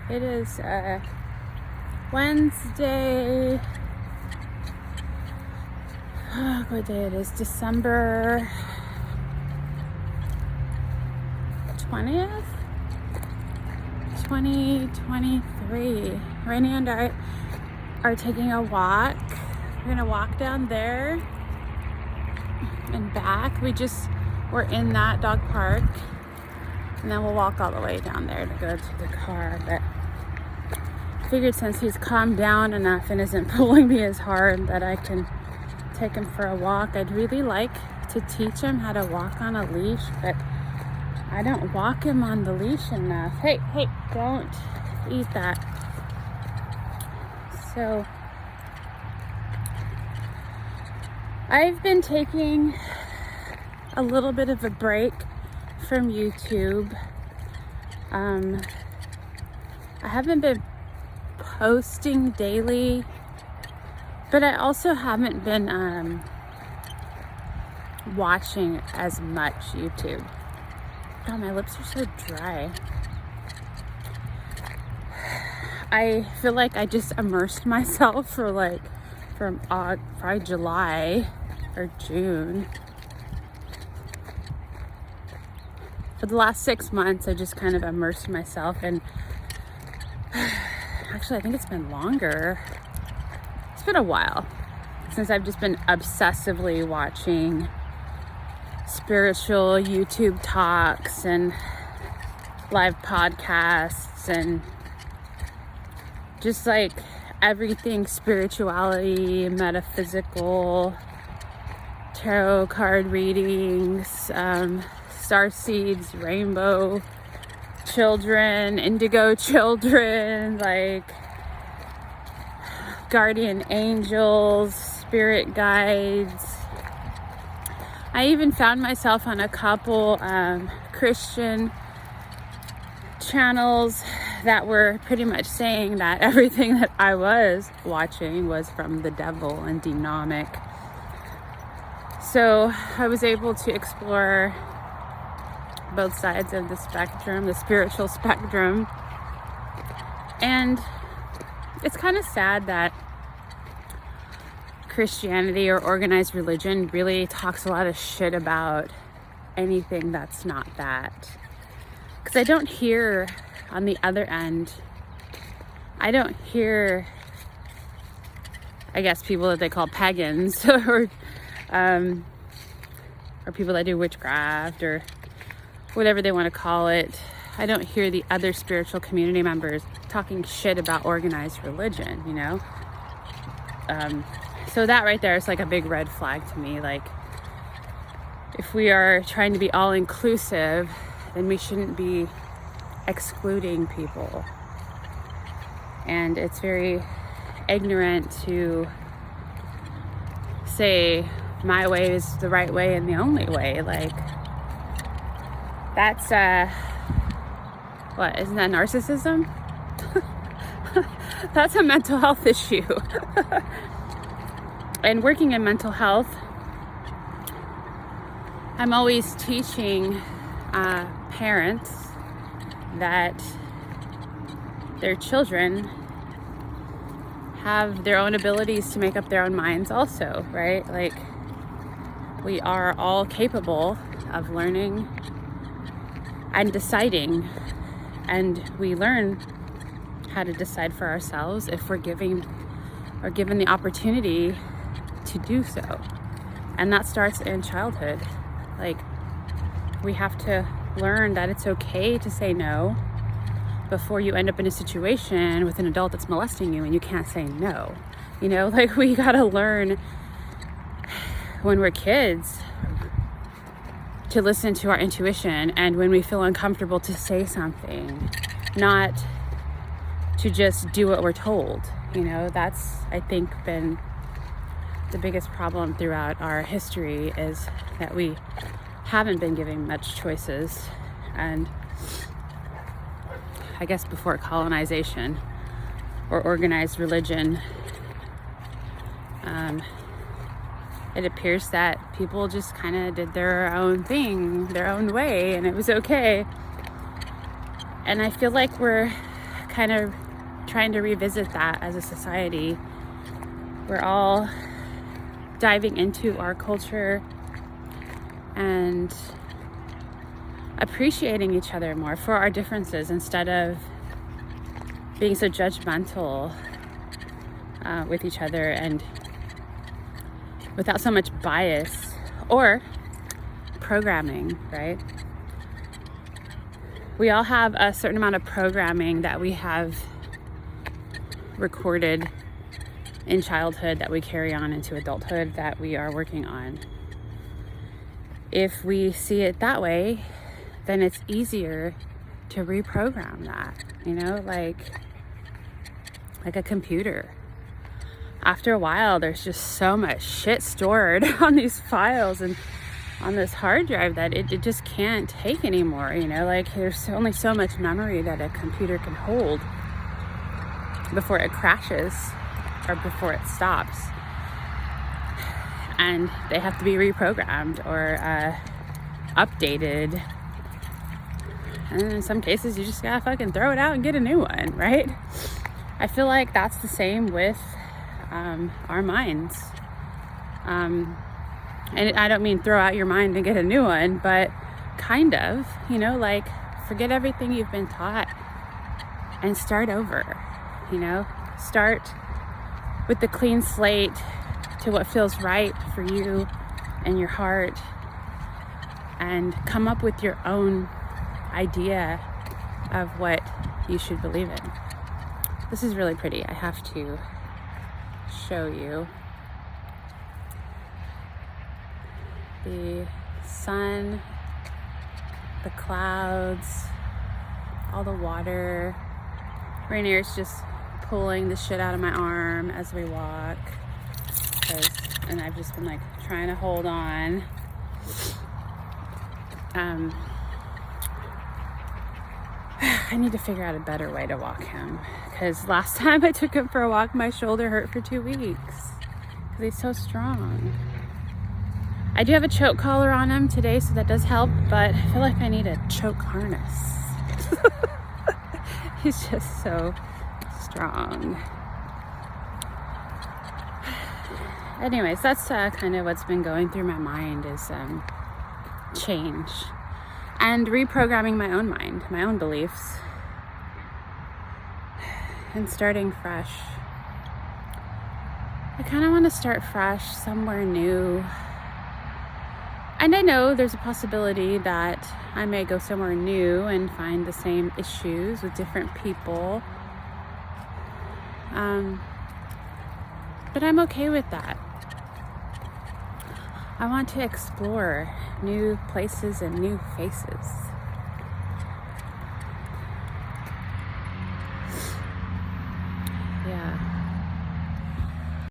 It is Wednesday. Oh, what day it is? December 20th, 2023. Rainy and I are taking a walk. We're gonna walk down there and back. We're in that dog park, and then we'll walk all the way down there to go to the car. But I figured since he's calmed down enough and isn't pulling me as hard that I can take him for a walk. I'd really like to teach him how to walk on a leash, but I don't walk him on the leash enough. Hey, don't eat that. So I've been taking a little bit of a break from YouTube. I haven't been posting daily, but I also haven't been watching as much YouTube. God, my lips are so dry. I feel like I just immersed myself from probably July or June. For the last 6 months, I just kind of immersed myself in, actually, I think it's been longer. It's been a while since I've just been obsessively watching spiritual YouTube talks and live podcasts and just like everything spirituality, metaphysical, tarot card readings, star seeds, rainbow children, indigo children, like guardian angels, spirit guides. I even found myself on a couple Christian channels that were pretty much saying that everything that I was watching was from the devil and demonic. So I was able to explore both sides of the spectrum, the spiritual spectrum. And it's kind of sad that Christianity or organized religion really talks a lot of shit about anything that's not that. Because I don't hear on the other end, I don't hear, I guess, people that they call pagans or people that do witchcraft or whatever they want to call it. I don't hear the other spiritual community members talking shit about organized religion, you know? So that right there is like a big red flag to me. Like, if we are trying to be all inclusive, then we shouldn't be excluding people. And it's very ignorant to say my way is the right way and the only way. Like, that's what, isn't that narcissism? That's a mental health issue. And working in mental health, I'm always teaching parents that their children have their own abilities to make up their own minds also, right? Like, we are all capable of learning and deciding, and we learn how to decide for ourselves if we're given the opportunity to do so. And that starts in childhood. Like, we have to learn that it's okay to say no before you end up in a situation with an adult that's molesting you and you can't say no. You know, like, we gotta learn when we're kids to listen to our intuition, and when we feel uncomfortable to say something, not to just do what we're told. You know, that's, I think, been the biggest problem throughout our history, is that we haven't been given much choices. And I guess before colonization or organized religion, it appears that people just kind of did their own thing, their own way, and it was okay. And I feel like we're kind of trying to revisit that as a society. We're all diving into our culture and appreciating each other more for our differences instead of being so judgmental with each other and without so much bias or programming, right? We all have a certain amount of programming that we have recorded in childhood that we carry on into adulthood that we are working on. If we see it that way, then it's easier to reprogram that, you know, like a computer. After a while, there's just so much shit stored on these files and on this hard drive that it just can't take anymore, you know, like there's only so much memory that a computer can hold before it crashes or before it stops. And they have to be reprogrammed or updated. And in some cases, you just gotta fucking throw it out and get a new one, right? I feel like that's the same with our minds. And I don't mean throw out your mind and get a new one, but kind of, you know, like forget everything you've been taught and start over, you know, start with the clean slate to what feels right for you and your heart and come up with your own idea of what you should believe in. This is really pretty. I have to show you. The sun, the clouds, all the water. Rainier's just pulling the shit out of my arm as we walk. And I've just been like trying to hold on. I need to figure out a better way to walk him. Because last time I took him for a walk, my shoulder hurt for 2 weeks. Because he's so strong. I do have a choke collar on him today, so that does help, but I feel like I need a choke harness. He's just so strong. Anyways, that's kind of what's been going through my mind is change and reprogramming my own mind, my own beliefs, and starting fresh. I kind of want to start fresh somewhere new. And I know there's a possibility that I may go somewhere new and find the same issues with different people. But I'm okay with that. I want to explore new places and new faces.